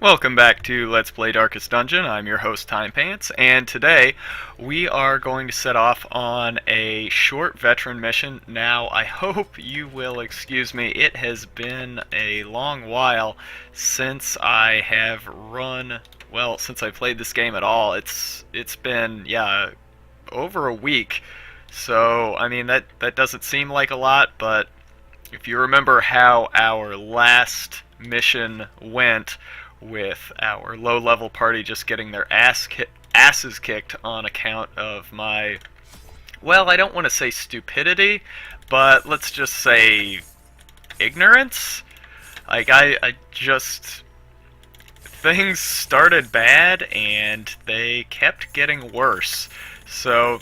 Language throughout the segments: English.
Welcome back to Let's Play Darkest Dungeon. I'm your host, Timepants, and today we are going to set off on a short veteran mission. Now, I hope you will excuse me. It has been a long while since I have since I played this game at all. It's been, over a week. So, I mean, that doesn't seem like a lot, but if you remember how our last mission went, with our low-level party just getting their asses kicked on account of my, well, I don't want to say stupidity, but let's just say ignorance. Like, I just, things started bad and they kept getting worse. So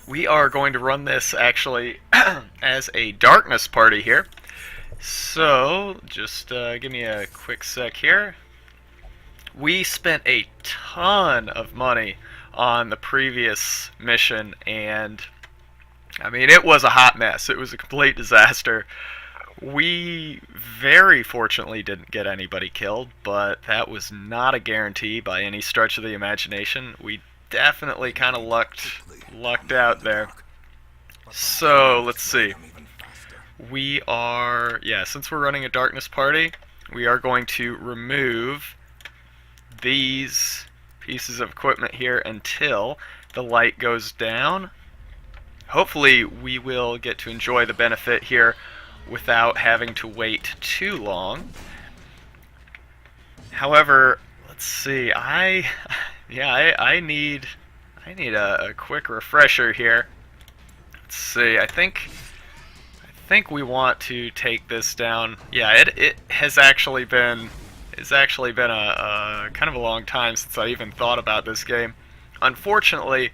we are going to run this actually as a darkness party here. So just give me a quick sec here. We spent a ton of money on the previous mission, and I mean, it was a hot mess. It was a complete disaster. We very fortunately didn't get anybody killed, but that was not a guarantee by any stretch of the imagination. We definitely kind of lucked out there. So, let's see. We are, since we're running a darkness party, we are going to remove these pieces of equipment here until the light goes down. Hopefully we will get to enjoy the benefit here without having to wait too long. However, let's see, I need a quick refresher here. Let's see, I think we want to take this down. Yeah, it has actually been a kind of a long time since I even thought about this game, unfortunately,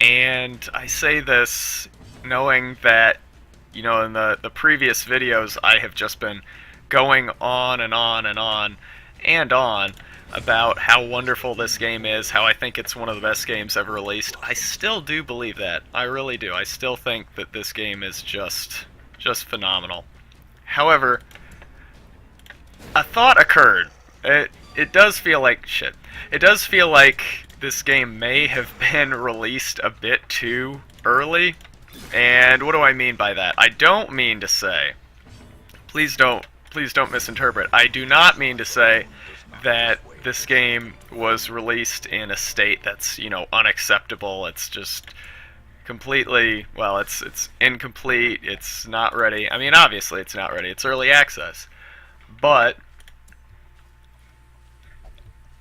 and I say this knowing that, you know, in the previous videos I have just been going on and on and on and on about how wonderful this game is, how I think it's one of the best games ever released. I still do believe that. I really do. I still think that this game is just phenomenal. However, a thought occurred. It does feel like shit. It does feel like this game may have been released a bit too early. And what do I mean by that? I don't mean to say, please don't misinterpret. I do not mean to say that this game was released in a state that's, you know, unacceptable. It's just completely, well, it's incomplete. It's not ready. I mean, obviously it's not ready. It's early access. But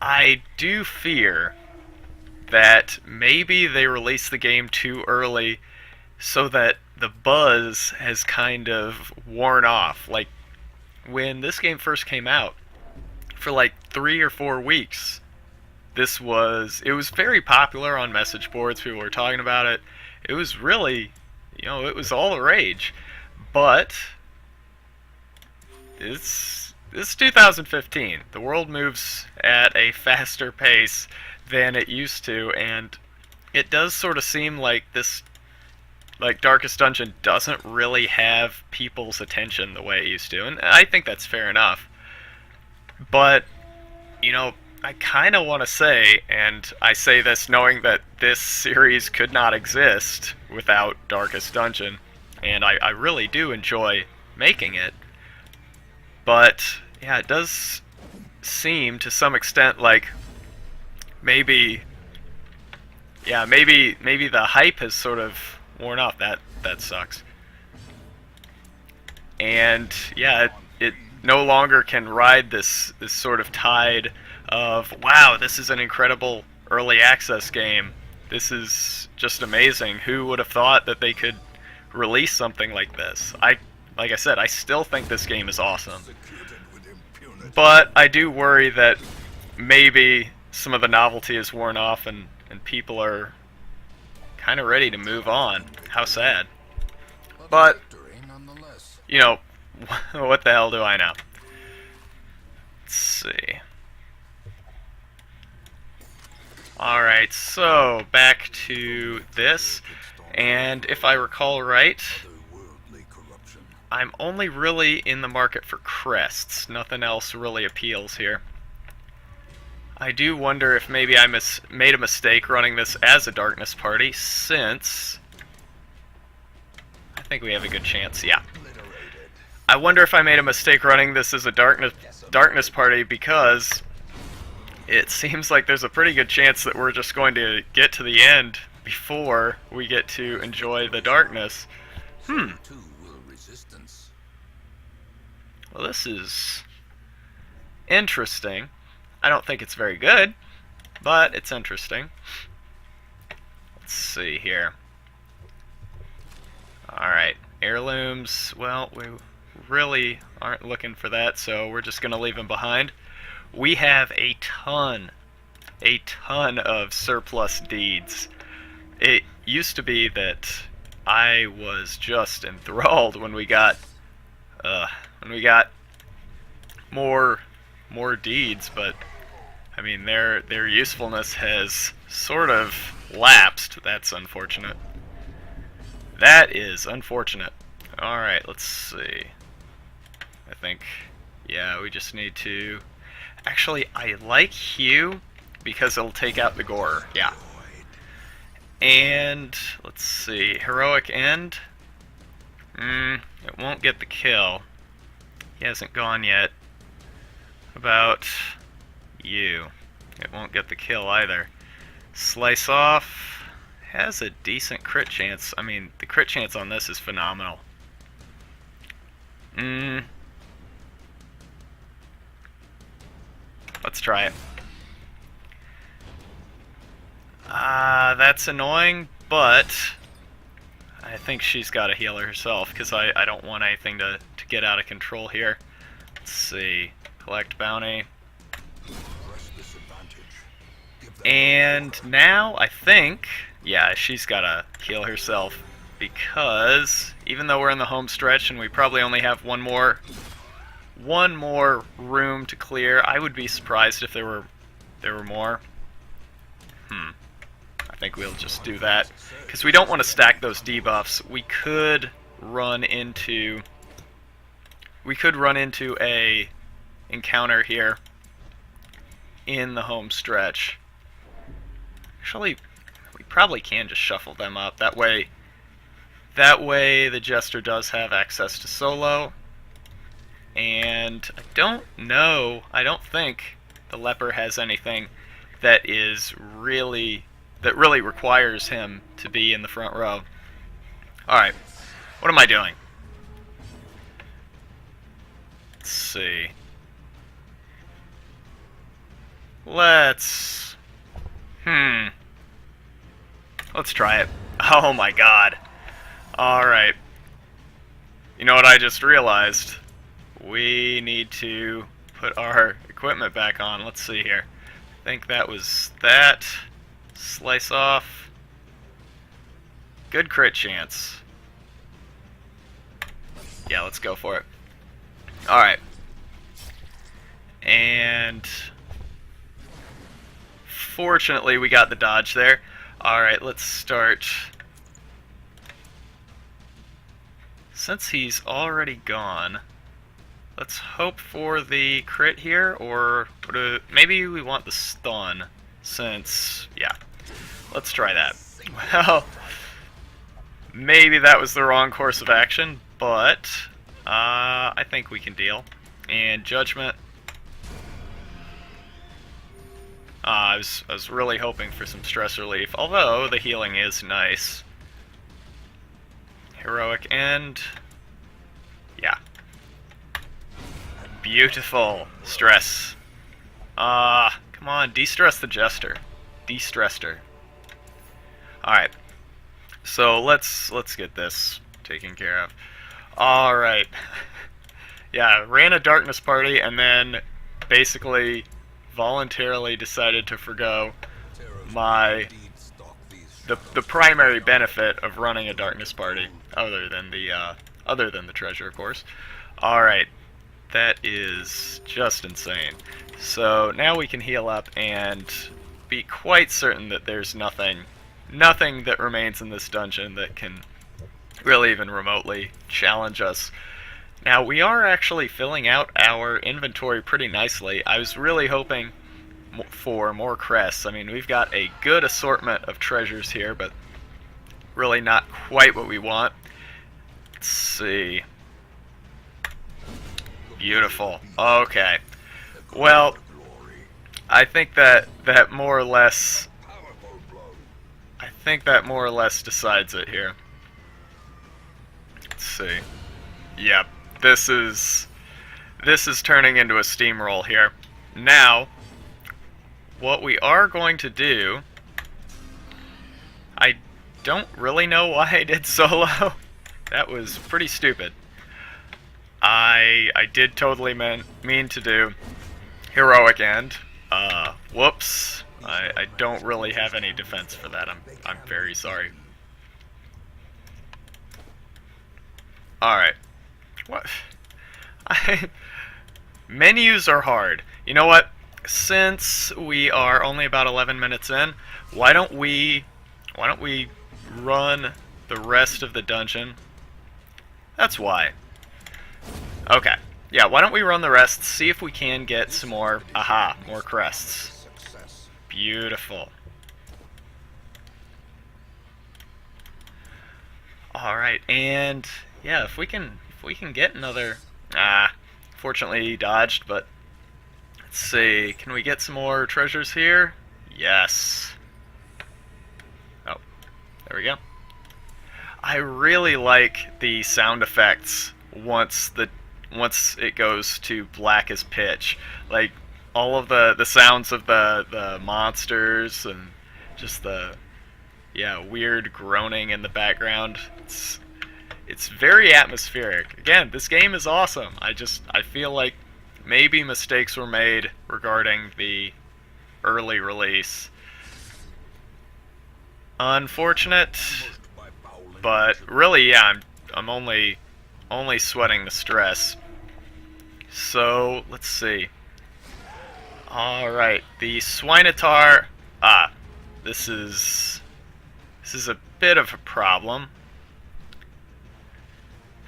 I do fear that maybe they released the game too early so that the buzz has kind of worn off. Like, when this game first came out, for like 3 or 4 weeks, it was very popular on message boards. People were talking about it. It was really, you know, it was all the rage. But it's 2015. The world moves at a faster pace than it used to, and it does sort of seem like Darkest Dungeon doesn't really have people's attention the way it used to, and I think that's fair enough. But, you know, I kind of want to say, and I say this knowing that this series could not exist without Darkest Dungeon, and I really do enjoy making it. But, yeah, it does seem to some extent like maybe the hype has sort of worn off. That sucks. And, yeah, it no longer can ride this sort of tide of, wow, this is an incredible early access game. This is just amazing. Who would have thought that they could release something like this? Like I said, I still think this game is awesome. But I do worry that maybe some of the novelty is worn off and people are kind of ready to move on. How sad. But, you know, what the hell do I know? Let's see. Alright, so back to this. And if I recall right, I'm only really in the market for crests. Nothing else really appeals here. I do wonder if maybe I made a mistake running this as a darkness party, since I think we have a good chance. Yeah. I wonder if I made a mistake running this as a darkness party, because it seems like there's a pretty good chance that we're just going to get to the end before we get to enjoy the darkness. Well, this is interesting. I don't think it's very good, but it's interesting. Let's see here. Alright, heirlooms. Well, we really aren't looking for that, so we're just going to leave them behind. We have a ton of surplus deeds. It used to be that I was just enthralled when we got more deeds, but I mean their usefulness has sort of lapsed. That's unfortunate. That is unfortunate. Alright, let's see. I think, yeah, we just need to... Actually, I like Hue because it'll take out the Gore. Yeah. And, let's see, Heroic End. It won't get the kill. He hasn't gone yet. About you. It won't get the kill either. Slice Off has a decent crit chance. I mean, the crit chance on this is phenomenal. Let's try it. That's annoying, but I think she's got to heal herself, because I don't want anything to get out of control here. Let's see. Collect bounty. And now I think, yeah, she's got to heal herself, because even though we're in the home stretch and we probably only have one more room to clear, I would be surprised if there were more. I think we'll just do that, because we don't want to stack those debuffs. We could run into a encounter here in the home stretch. Actually, we probably can just shuffle them up. That way the Jester does have access to solo. And I don't think the Leper has anything that really requires him to be in the front row. Alright, what am I doing? Let's see. Let's try it. Oh my god. Alright. You know what I just realized? We need to put our equipment back on. Let's see here. I think that was that. Slice Off. Good crit chance. Yeah, let's go for it. Alright. And fortunately we got the dodge there. Alright, let's start. Since he's already gone, let's hope for the crit here, or maybe we want the stun, since, yeah. Let's try that. Well, maybe that was the wrong course of action, but I think we can deal. And Judgment. I was really hoping for some stress relief, although the healing is nice. Heroic End. Yeah. Beautiful. Stress. Come on, de-stress the Jester. De-stressed her. Alright. So let's get this taken care of. Alright. Yeah, ran a darkness party and then basically voluntarily decided to forgo the primary benefit of running a darkness party, other than the treasure, of course. Alright. That is just insane. So now we can heal up and be quite certain that there's nothing that remains in this dungeon that can really even remotely challenge us. Now, we are actually filling out our inventory pretty nicely. I was really hoping for more crests. I mean, we've got a good assortment of treasures here, but really not quite what we want. Let's see. Beautiful. Okay. Well, I think that more or less decides it here. Let's see. Yep. This is turning into a steamroll here. Now, what we are going to do, I don't really know why I did solo. That was pretty stupid. I did totally mean to do heroic end. Whoops. I don't really have any defense for that. I'm very sorry. Alright. What? Menus are hard. You know what? Since we are only about 11 minutes in, why don't we run the rest of the dungeon? That's why. Okay. Yeah, why don't we run the rest, see if we can get some more, more crests. Beautiful. Alright, and yeah, if we can get another, fortunately he dodged, but let's see, can we get some more treasures here? Yes. Oh, there we go. I really like the sound effects once it goes to black as pitch. Like, all of the sounds of the monsters and just the, yeah, weird groaning in the background. It's very atmospheric. Again, this game is awesome. I feel like maybe mistakes were made regarding the early release. Unfortunate, but really, yeah, I'm only sweating the stress. So, let's see. Alright, the Swinitar, this is a bit of a problem.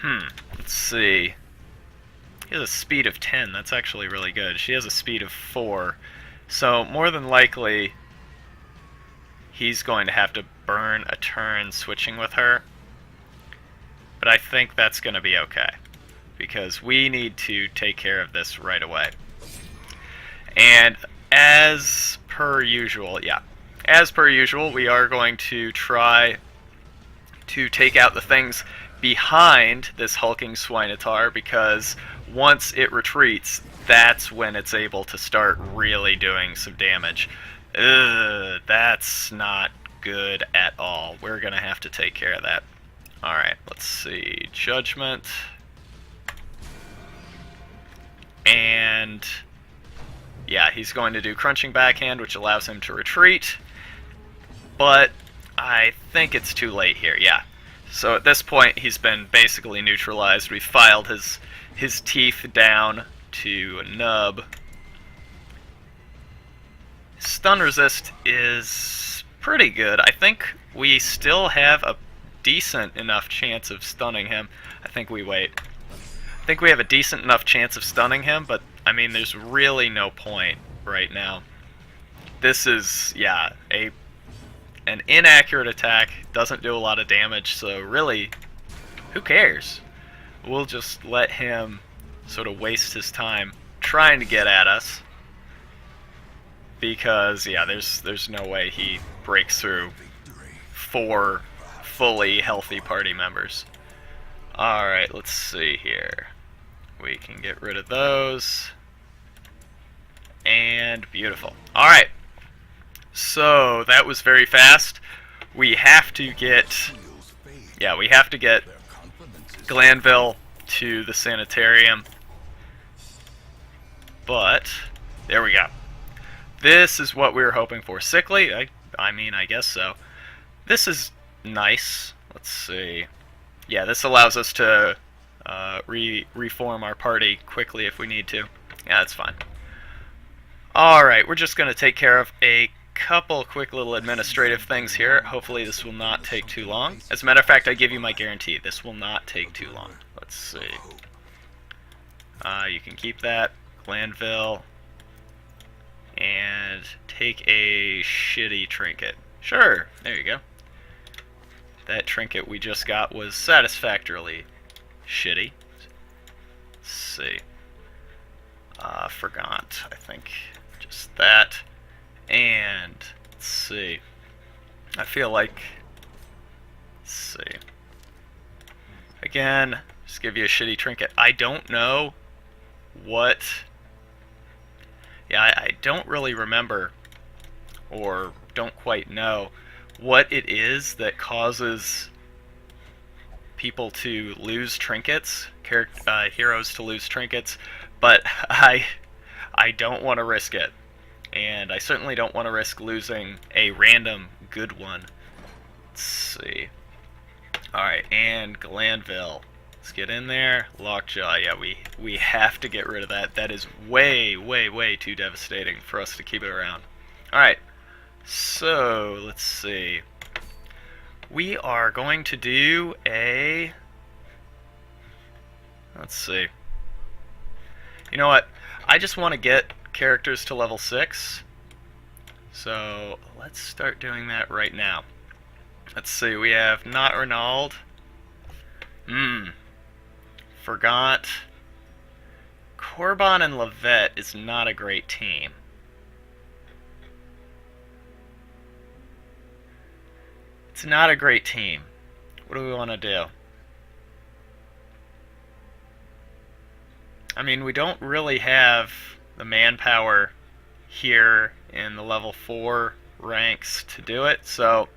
Let's see. He has a speed of 10, that's actually really good. She has a speed of 4, so more than likely he's going to have to burn a turn switching with her. But I think that's going to be okay, because we need to take care of this right away. And as per usual, we are going to try to take out the things behind this hulking Swinitar, because once it retreats, that's when it's able to start really doing some damage. Ugh, that's not good at all. We're gonna have to take care of that. Alright, let's see. Judgment. And yeah, he's going to do Crunching Backhand, which allows him to retreat. But I think it's too late here, yeah. So at this point, he's been basically neutralized. We filed his teeth down to a nub. Stun resist is pretty good. I think we still have a decent enough chance of stunning him. I think we wait. I think we have a decent enough chance of stunning him, but I mean, there's really no point right now. This is, yeah, an inaccurate attack, doesn't do a lot of damage, so really, who cares? We'll just let him sort of waste his time trying to get at us, because, yeah, there's no way he breaks through 4 fully healthy party members. Alright, let's see here. We can get rid of those. And beautiful. Alright. So, that was very fast. We have to get Glanville to the sanitarium. But, there we go. This is what we were hoping for. Sickly? I mean, I guess so. This is nice. Let's see. Yeah, this allows us to reform our party quickly if we need to. Yeah, that's fine. Alright, we're just going to take care of a couple quick little administrative things here. Hopefully this will not take too long. As a matter of fact, I give you my guarantee. This will not take too long. Let's see. You can keep that. Glanville. And could take a shitty trinket. Sure, there you go. That trinket we just got was satisfactorily shitty. Let's see. Forgot, I think. Just that. And, let's see. I feel like... Let's see. Again, just give you a shitty trinket. I don't know what... Yeah, I don't really remember, or don't quite know, what it is that causes people to lose trinkets, heroes to lose trinkets, but I don't want to risk it. And I certainly don't want to risk losing a random good one. Let's see. Alright, and Glanville. Let's get in there. Lockjaw, yeah, we have to get rid of that. That is way, way, way too devastating for us to keep it around. Alright, so let's see. We are going to do a... Let's see. You know what? I just want to get characters to level 6. So let's start doing that right now. Let's see, we have Not Ronald. Forgot. Corbin and Levette is not a great team. It's not a great team. What do we want to do? I mean, we don't really have the manpower here in the level 4 ranks to do it, so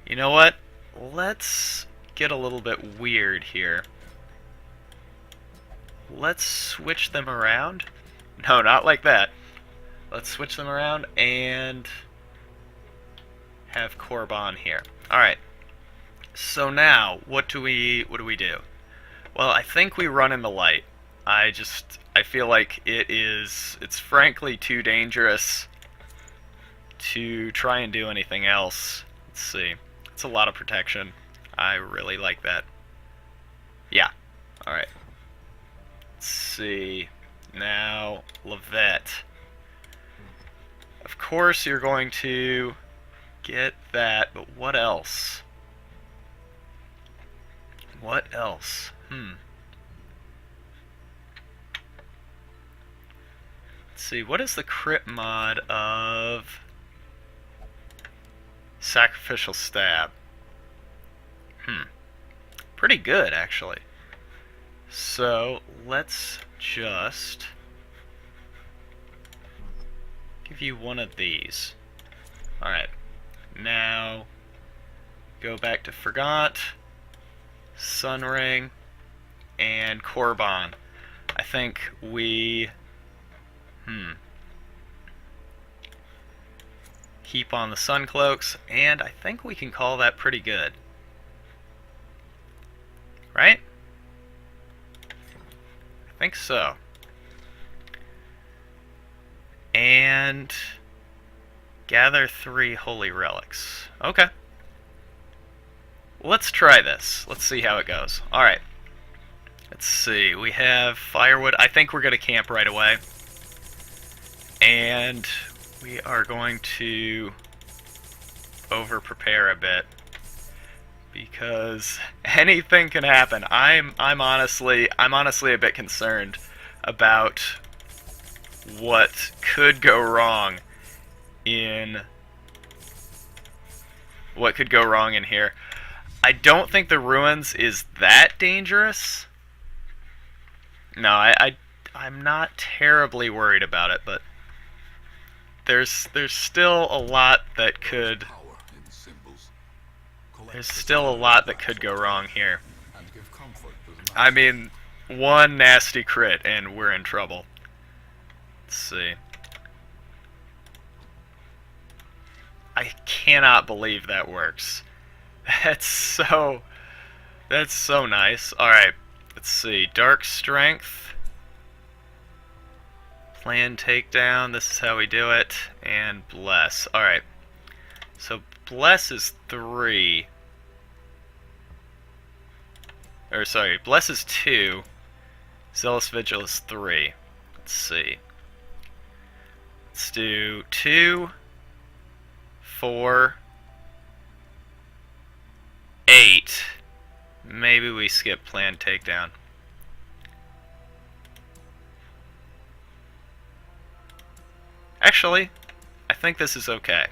you know what? Let's get a little bit weird here. Let's switch them around. No, not like that. Let's switch them around and have Corbin here. Alright. So now, what do we do? Well, I think we run in the light. I feel like it's frankly too dangerous to try and do anything else. Let's see. It's a lot of protection. I really like that. Yeah. Alright. Let's see. Now, Levette. Of course you're going to get that, but what else? What else? Let's see, what is the crit mod of Sacrificial Stab? Pretty good, actually. So, let's just give you one of these. Alright. Now, go back to Forgot, Sunring, and Corbin. I think we... keep on the Sun Cloaks, and I think we can call that pretty good. Right? I think so. And gather 3 holy relics. Okay. Let's try this. Let's see how it goes. Alright. Let's see. We have firewood. I think we're going to camp right away. And we are going to over-prepare a bit, because anything can happen. I'm honestly a bit concerned about what could go wrong in here. I don't think the ruins is that dangerous. No, I'm not terribly worried about it, but there's still a lot that could go wrong here. I mean, one nasty crit and we're in trouble. Let's see. I cannot believe that works. That's so nice. Alright, let's see. Dark Strength. Plan takedown, this is how we do it, and bless. Alright, so bless is 3. Or sorry, bless is 2. Zealous Vigil is 3. Let's see. Let's Let's do 2, 4, 8. Maybe we skip planned takedown. Actually, I think this is okay.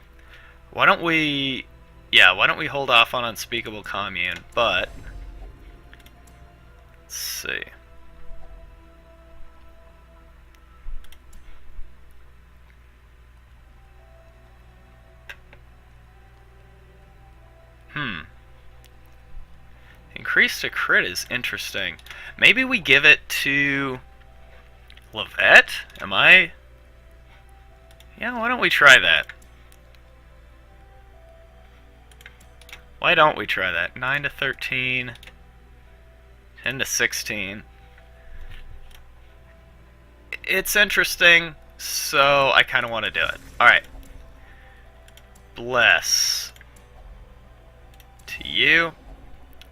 Why don't we... Yeah, why don't we hold off on Unspeakable Commune, but... Let's see. Increase to crit is interesting. Maybe we give it to... Levette? Am I... Yeah, why don't we try that? Why don't we try that? 9 to 13, 10 to 16. It's interesting, so I kind of want to do it. Alright. Bless to you.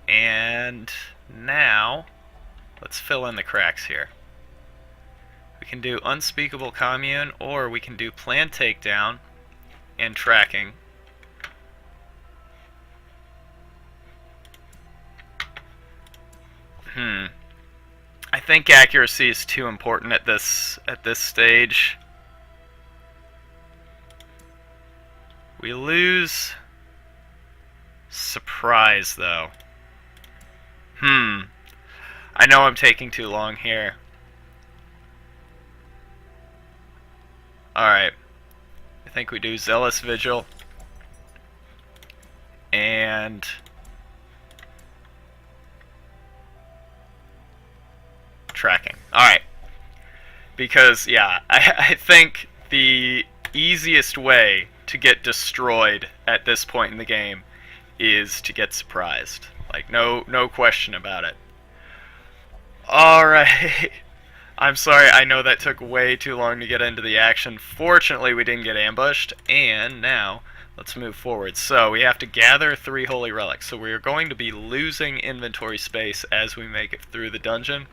And now, let's fill in the cracks here. We can do Unspeakable Commune, or we can do Planned Takedown and Tracking. I think accuracy is too important at this stage. We lose surprise though. I know I'm taking too long here. Alright. I think we do Zealous Vigil. And... Tracking. Alright. Because, yeah, I think the easiest way to get destroyed at this point in the game is to get surprised. Like, no question about it. Alright. I'm sorry, I know that took way too long to get into the action. Fortunately, we didn't get ambushed, and now let's move forward. So, we have to gather 3 holy relics. So, we are going to be losing inventory space as we make it through the dungeon.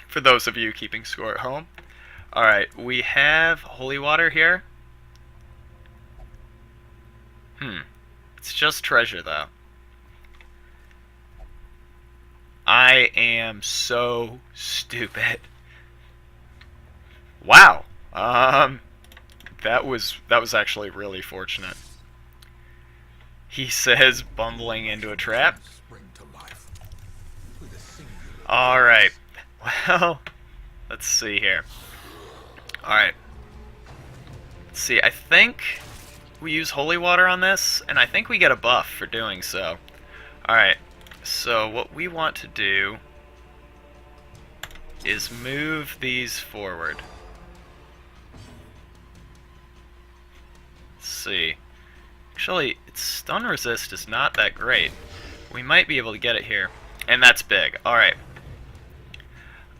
For those of you keeping score at home. Alright, we have holy water here. It's just treasure, though. I am so stupid. Wow. That was actually really fortunate. He says, bumbling into a trap. Alright. Well, let's see here. Alright. Let's see, I think we use holy water on this, and I think we get a buff for doing so. Alright, so what we want to do is move these forward. Let's see. Actually, its stun resist is not that great. We might be able to get it here. And that's big. Alright.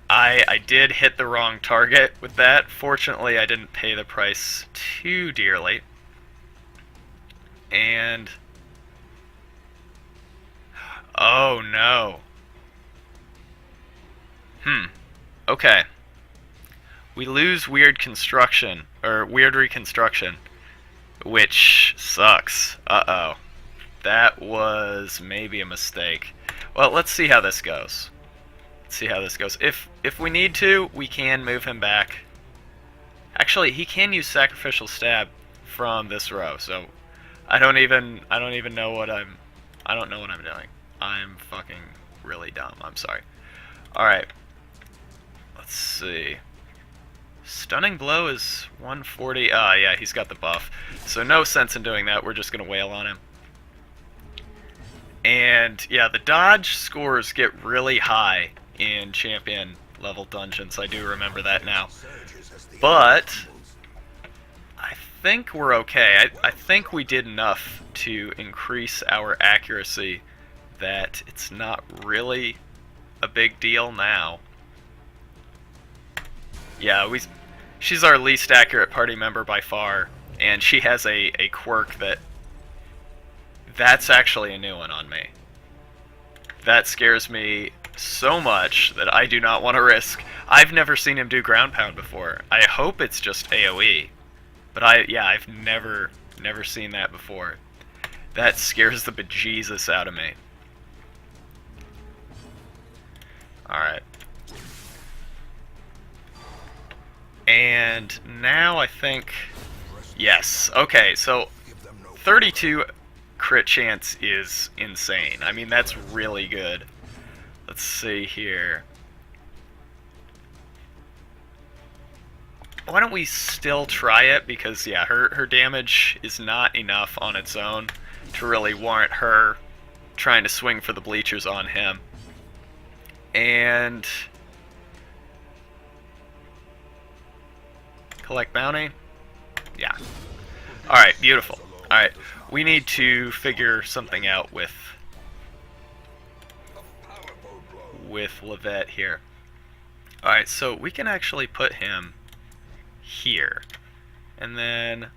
I did hit the wrong target with that. Fortunately, I didn't pay the price too dearly. And... oh no. Okay. We lose weird construction, or weird reconstruction, which sucks. Uh-oh. That was maybe a mistake. Well, let's see how this goes. If we need to, we can move him back. Actually, he can use Sacrificial Stab from this row, so I don't even know what I'm doing. I'm fucking really dumb. I'm sorry. Alright. Let's see. Stunning Blow is 140. Ah, yeah, he's got the buff. So no sense in doing that. We're just gonna wail on him. And yeah, the dodge scores get really high in champion level dungeons. I do remember that now. But I think we're okay. I think we did enough to increase our accuracy that it's not really a big deal now. Yeah, she's our least accurate party member by far, and she has a quirk that's actually a new one on me. That scares me so much that I do not want to risk. I've never seen him do ground pound before. I hope it's just AoE. But yeah, I've never seen that before. That scares the bejesus out of me. Alright. And now I think... Yes. Okay, so 32 crit chance is insane. I mean, that's really good. Let's see here. Why don't we still try it? Because, yeah, her damage is not enough on its own to really warrant her trying to swing for the bleachers on him. And... collect bounty? Yeah. Alright, beautiful. Alright, we need to figure something out with Levette here. Alright, so we can actually put him here. And then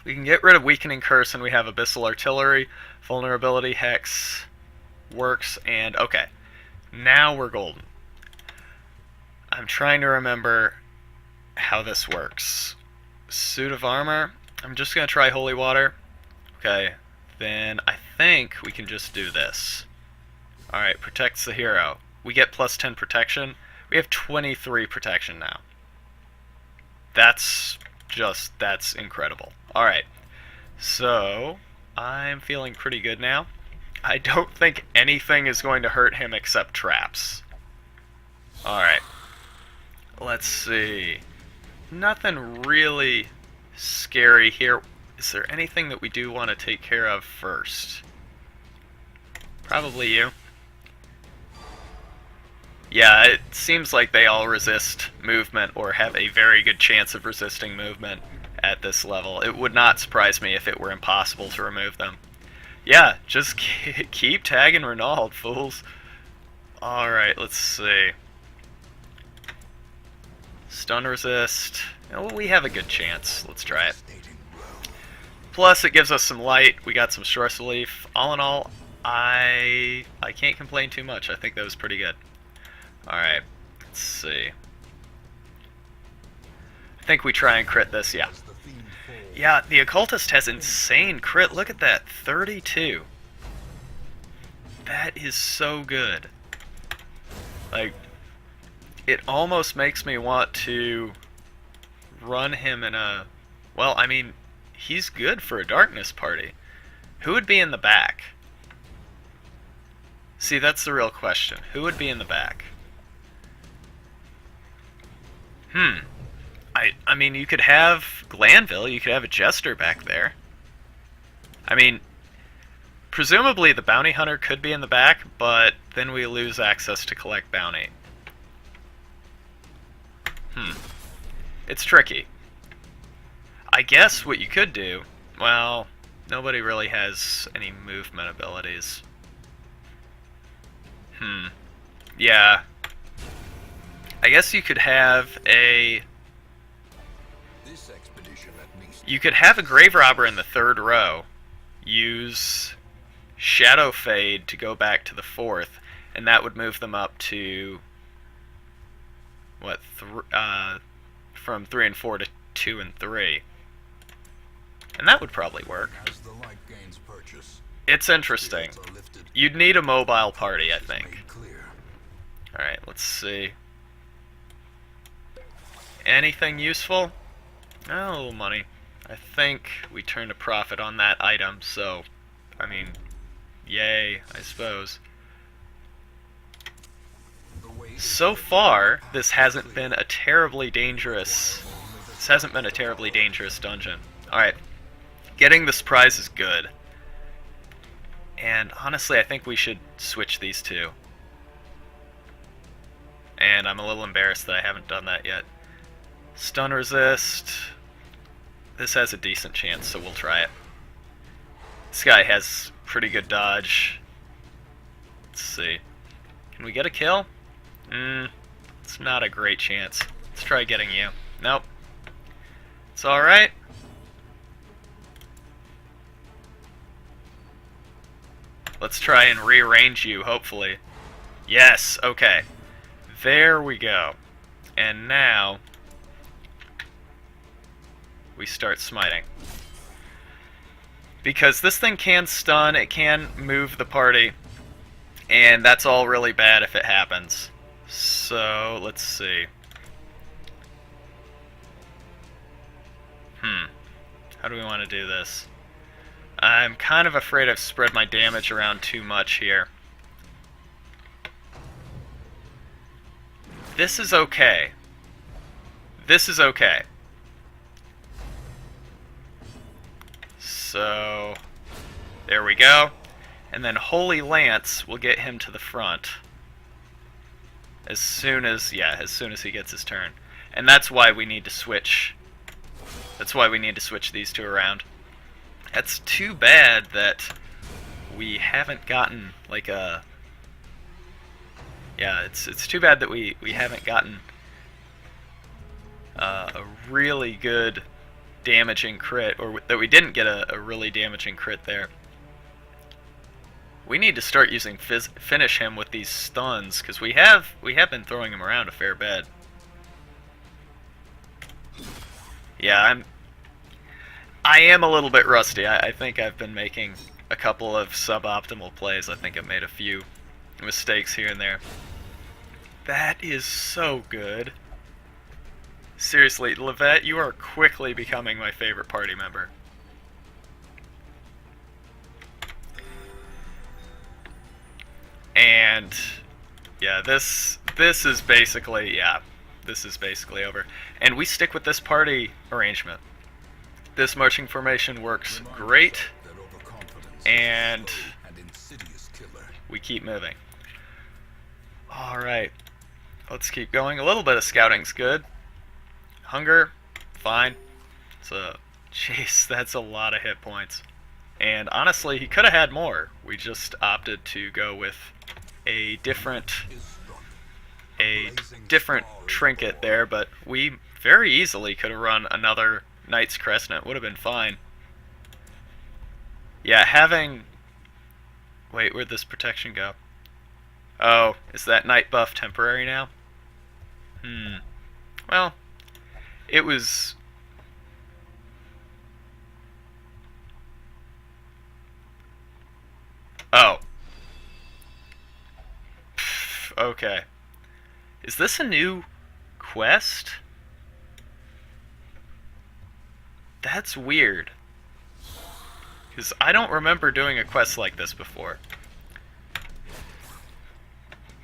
we can get rid of Weakening Curse, and we have Abyssal Artillery, Vulnerability, Hex, works, and okay. Now we're golden. I'm trying to remember how this works. Suit of Armor. I'm just going to try Holy Water. Okay, then I think we can just do this. Alright, protects the hero. We get plus 10 protection. We have 23 protection now. That's incredible. Alright, so I'm feeling pretty good now. I don't think anything is going to hurt him except traps. Alright, let's see. Nothing really scary here. Is there anything that we do want to take care of first? Probably you. Yeah, it seems like they all resist movement or have a very good chance of resisting movement at this level. It would not surprise me if it were impossible to remove them. Yeah, just keep tagging Renauld, fools. Alright, let's see. Stun resist. Oh, we have a good chance. Let's try it. Plus, it gives us some light. We got some stress relief. All in all, I can't complain too much. I think that was pretty good. Alright, let's see. I think we try and crit this, yeah. Yeah, the Occultist has insane crit. Look at that, 32. That is so good. Like, it almost makes me want to run him in a... Well, I mean, he's good for a darkness party. Who would be in the back? See, that's the real question. Who would be in the back? I mean, you could have Glanville, you could have a Jester back there. I mean, presumably the Bounty Hunter could be in the back, but then we lose access to collect bounty. It's tricky. I guess what you could do... Well, nobody really has any movement abilities. Yeah. I guess you could have a... You could have a Grave Robber in the third row. Use Shadow Fade to go back to the fourth, and that would move them up to... What? From 3 and 4 to 2 and 3. And that would probably work. It's interesting. You'd need a mobile party, I think. Alright, let's see. Anything useful? Oh, money. I think we turned a profit on that item, so... I mean, yay, I suppose. So far, this hasn't been a terribly dangerous... This hasn't been a terribly dangerous dungeon. Alright. Getting this prize is good. And honestly, I think we should switch these two. And I'm a little embarrassed that I haven't done that yet. Stun resist. This has a decent chance, so we'll try it. This guy has pretty good dodge. Let's see. Can we get a kill? It's not a great chance. Let's try getting you. Nope. It's alright. Let's try and rearrange you, hopefully. Yes, okay. There we go. And now, we start smiting. Because this thing can stun, it can move the party, and that's all really bad if it happens. So, let's see. How do we want to do this? I'm kind of afraid I've spread my damage around too much here. This is okay. This is okay. So, there we go. And then Holy Lance will get him to the front. As soon as he gets his turn. And that's why we need to switch. That's why we need to switch these two around. That's too bad that we haven't gotten like a... Yeah, it's too bad that we haven't gotten a really good damaging crit, or that we didn't get a really damaging crit there. We need to start using finish him with these stuns, because we have been throwing him around a fair bit. Yeah, I am a little bit rusty. I think I've been making a couple of suboptimal plays. I think I've made a few mistakes here and there. That is so good. Seriously, Levette, you are quickly becoming my favorite party member. And yeah, this is basically, yeah, this is basically over. And we stick with this party arrangement. This marching formation works great, and we keep moving. Alright, let's keep going. A little bit of scouting's good. Hunger, fine. So, jeez, that's a lot of hit points. And honestly, he could have had more. We just opted to go with a different trinket there, but we very easily could have run another Knight's Crescent. Would have been fine. Yeah, having... Wait, where'd this protection go? Oh, is that Knight buff temporary now? Well, it was... Oh. Okay. Is this a new quest? That's weird. Because I don't remember doing a quest like this before.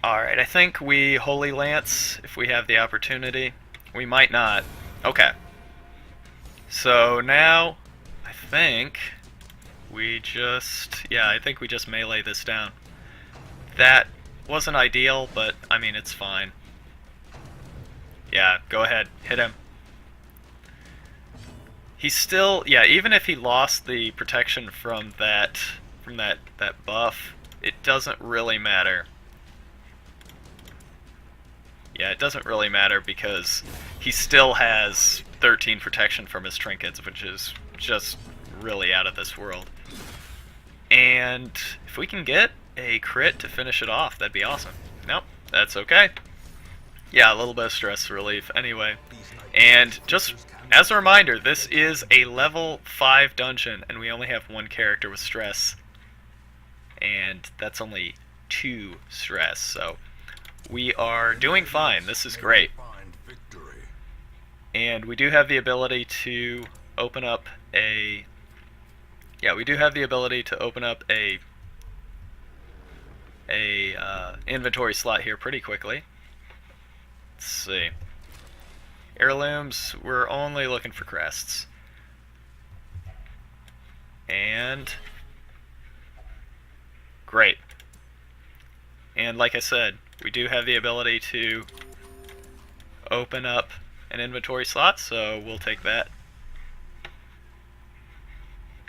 Alright, I think we Holy Lance if we have the opportunity. We might not. Okay. So now, I think we just... Yeah, I think we just melee this down. That wasn't ideal, but, I mean, it's fine. Yeah, go ahead. Hit him. He's still... Yeah, even if he lost the protection from that buff, it doesn't really matter. Yeah, it doesn't really matter because he still has 13 protection from his trinkets, which is just really out of this world. And if we can get a crit to finish it off, that'd be awesome. Nope, that's okay. Yeah, a little bit of stress relief anyway. And just as a reminder, this is a level 5 dungeon, and we only have one character with stress. And that's only 2 stress, so... We are doing fine. This is great. And we do have the ability to open up a... Yeah, we do have the ability to open up a inventory slot here pretty quickly. Let's see. Heirlooms, we're only looking for crests. And... Great. And like I said, we do have the ability to open up an inventory slot, so we'll take that.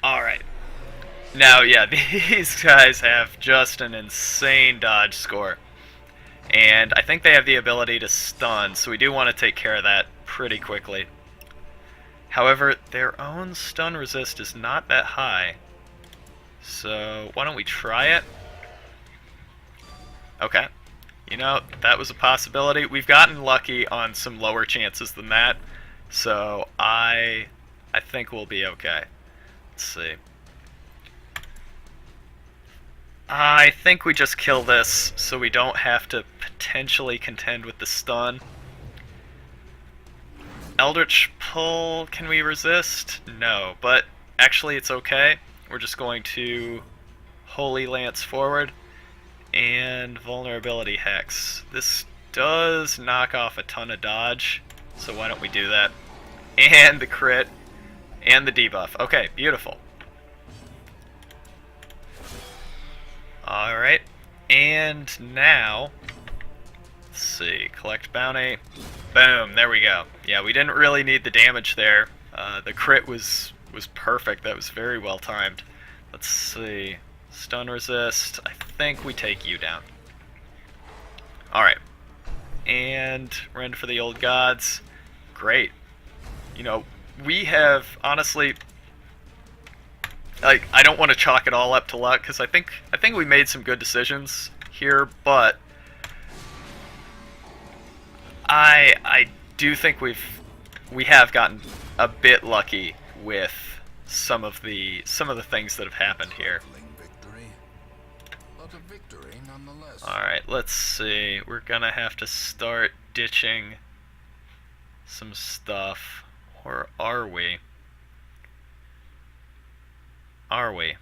Alright. Now, yeah, these guys have just an insane dodge score. And I think they have the ability to stun, so we do want to take care of that pretty quickly. However, their own stun resist is not that high. So, why don't we try it? Okay. You know, that was a possibility. We've gotten lucky on some lower chances than that, so I I think we'll be okay. Let's see. I think we just kill this so we don't have to potentially contend with the stun. Eldritch Pull, can we resist? No, but actually it's okay. We're just going to Holy Lance forward and Vulnerability Hex. This does knock off a ton of dodge, so why don't we do that? And the crit, and the debuff. Okay, beautiful. Alright, and now, let's see, collect bounty. Boom, there we go. Yeah, we didn't really need the damage there. The crit was perfect, that was very well timed. Let's see, stun resist, I think we take you down. Alright, and rend for the old gods. Great. You know, we have, honestly, like, I don't want to chalk it all up to luck, because I think we made some good decisions here, but I do think we have gotten a bit lucky with some of the things that have happened here. Alright, let's see. We're gonna have to start ditching some stuff. Or are we? Are we?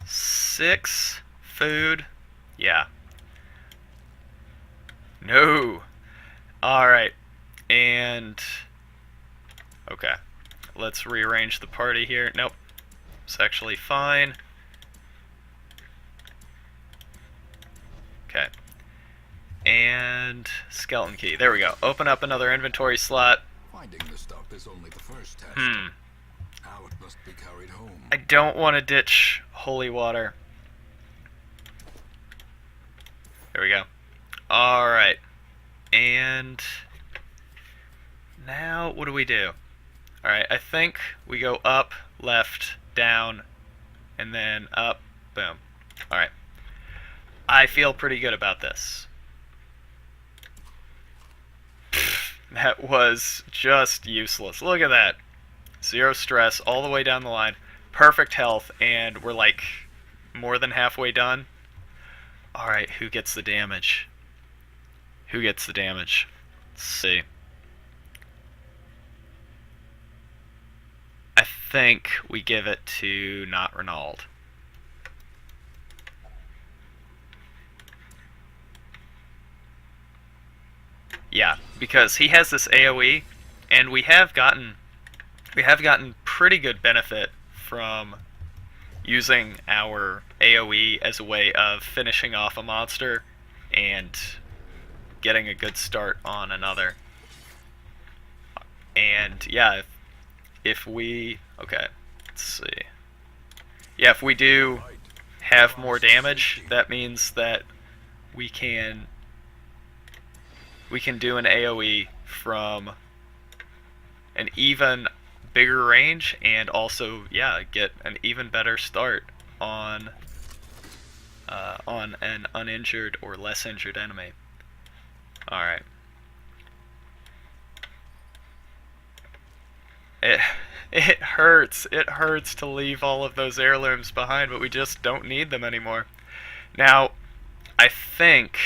Six food? Yeah. No. Alright. And okay. Let's rearrange the party here. Nope. It's actually fine. Okay. And skeleton key. There we go. Open up another inventory slot. Finding the stuff is only the first test. Now it must be carried home. I don't want to ditch holy water. There we go. Alright. And now what do we do? Alright, I think we go up, left, down, and then up, boom. Alright. I feel pretty good about this. That was just useless. Look at that. 0 stress all the way down the line. Perfect health, and we're like more than halfway done. Alright, who gets the damage? Who gets the damage? Let's see. I think we give it to not Renauld. Yeah, because he has this AoE, and we have gotten pretty good benefit from using our AoE as a way of finishing off a monster and getting a good start on another. And yeah, if we okay, let's see. Yeah, if we do have more damage, that means that we can do an AoE from an even bigger range, and also, yeah, get an even better start on an uninjured or less injured enemy. Alright. It hurts. It hurts to leave all of those heirlooms behind, but we just don't need them anymore. Now, I think,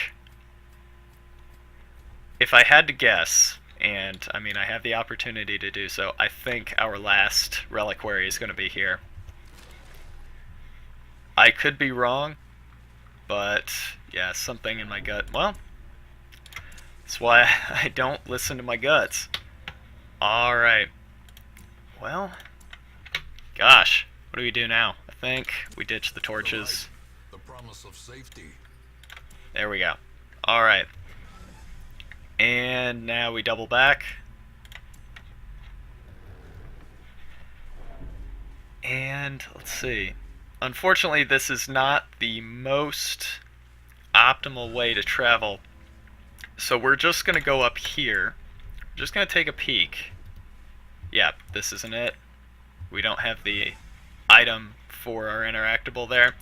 if I had to guess, and I mean I have the opportunity to do so, I think our last reliquary is going to be here. I could be wrong, but yeah, something in my gut. Well, that's why I don't listen to my guts. Alright. Well, gosh, what do we do now? I think we ditch the torches. The promise of safety. There we go. Alright. And now we double back. And let's see. Unfortunately, this is not the most optimal way to travel. So we're just going to go up here. We're just going to take a peek. Yeah, this isn't it. We don't have the item for our interactable there.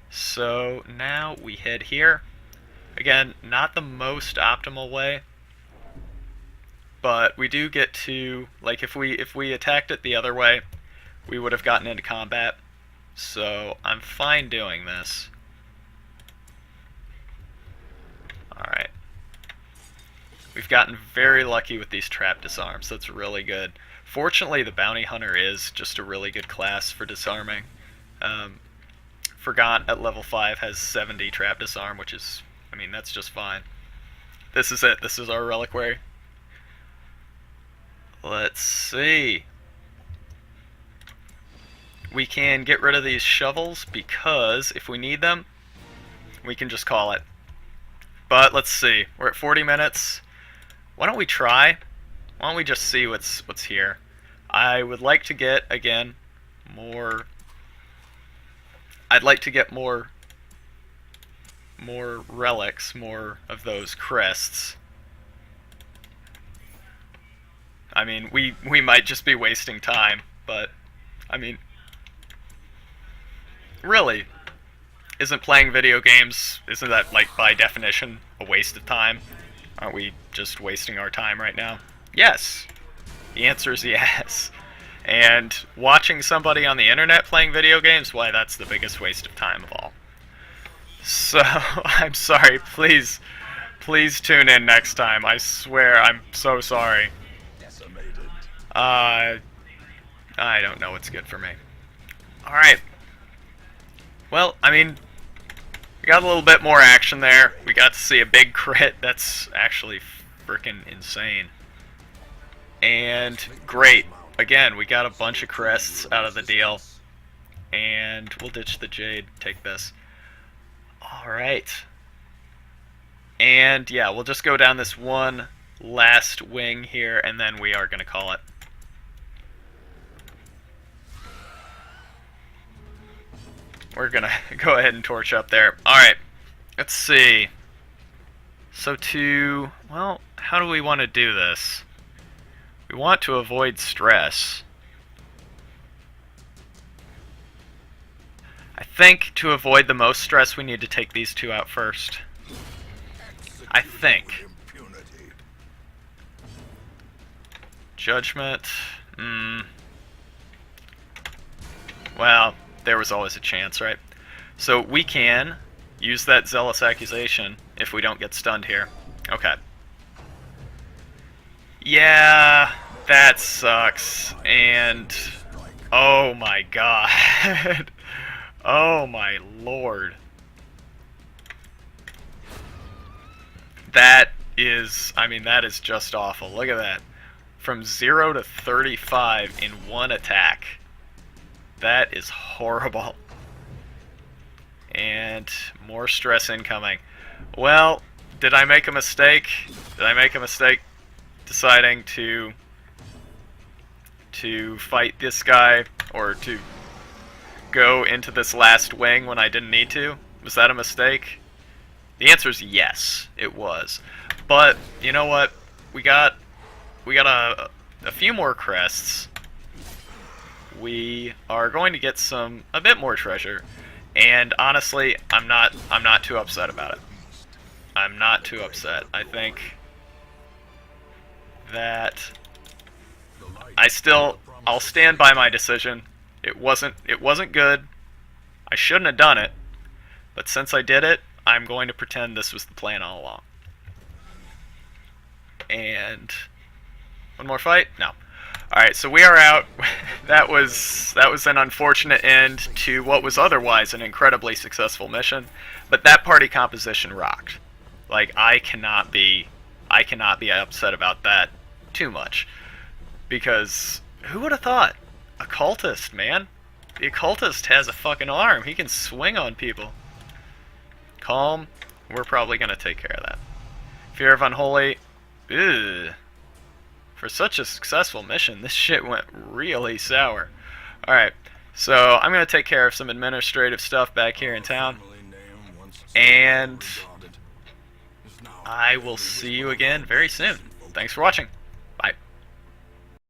So now we head here. Again, not the most optimal way, but we do get to, like, if we attacked it the other way, we would have gotten into combat. So I'm fine doing this. Alright. We've gotten very lucky with these trap disarms. That's really good. Fortunately, the bounty hunter is just a really good class for disarming. Forgot at level 5 has 70 trap disarm, which is, I mean, that's just fine. This is it. This is our reliquary. Let's see. We can get rid of these shovels because if we need them, we can just call it. But let's see. We're at 40 minutes. Why don't we try? Why don't we just see what's here? I would like to get, again, more... I'd like to get more relics, more of those crests. I mean, we might just be wasting time, but, I mean, really, isn't playing video games, isn't that, like, by definition, a waste of time? Aren't we just wasting our time right now? Yes. The answer is yes. And watching somebody on the internet playing video games, why, that's the biggest waste of time of all. So, I'm sorry, please tune in next time. I swear, I'm so sorry. I don't know what's good for me. Alright. Well, I mean, we got a little bit more action there. We got to see a big crit. That's actually freaking insane. And great. Again, we got a bunch of crests out of the deal. And we'll ditch the Jade. Take this. Alright. And yeah, we'll just go down this one last wing here, and then we are going to call it. We're going to go ahead and torch up there. Alright. Let's see. So well, how do we want to do this? We want to avoid stress. I think to avoid the most stress, we need to take these two out first. I think. Judgment. Well, there was always a chance, right? So we can use that zealous accusation if we don't get stunned here. Okay. Yeah, that sucks. And oh my god. Oh my lord. That is, I mean, that is just awful. Look at that. From 0 to 35 in one attack. That is horrible. And more stress incoming. Well, did I make a mistake? Did I make a mistake deciding to fight this guy, or to go into this last wing when I didn't need to? Was that a mistake? The answer is yes, it was. But you know what? We got a few more crests. We are going to get a bit more treasure, and honestly, I'm not too upset about it. I'm not too upset. I think that I'll stand by my decision. It wasn't good. I shouldn't have done it, but since I did it, I'm going to pretend this was the plan all along. And one more fight? No. Alright, so we are out. That was an unfortunate end to what was otherwise an incredibly successful mission, but that party composition rocked. Like, I cannot be upset about that too much, because who would have thought? A cultist, man. The occultist has a fucking arm. He can swing on people. Calm. We're probably gonna take care of that. Fear of Unholy. Ugh. For such a successful mission, this shit went really sour. Alright, so I'm going to take care of some administrative stuff back here in town. And I will see you again very soon. Thanks for watching.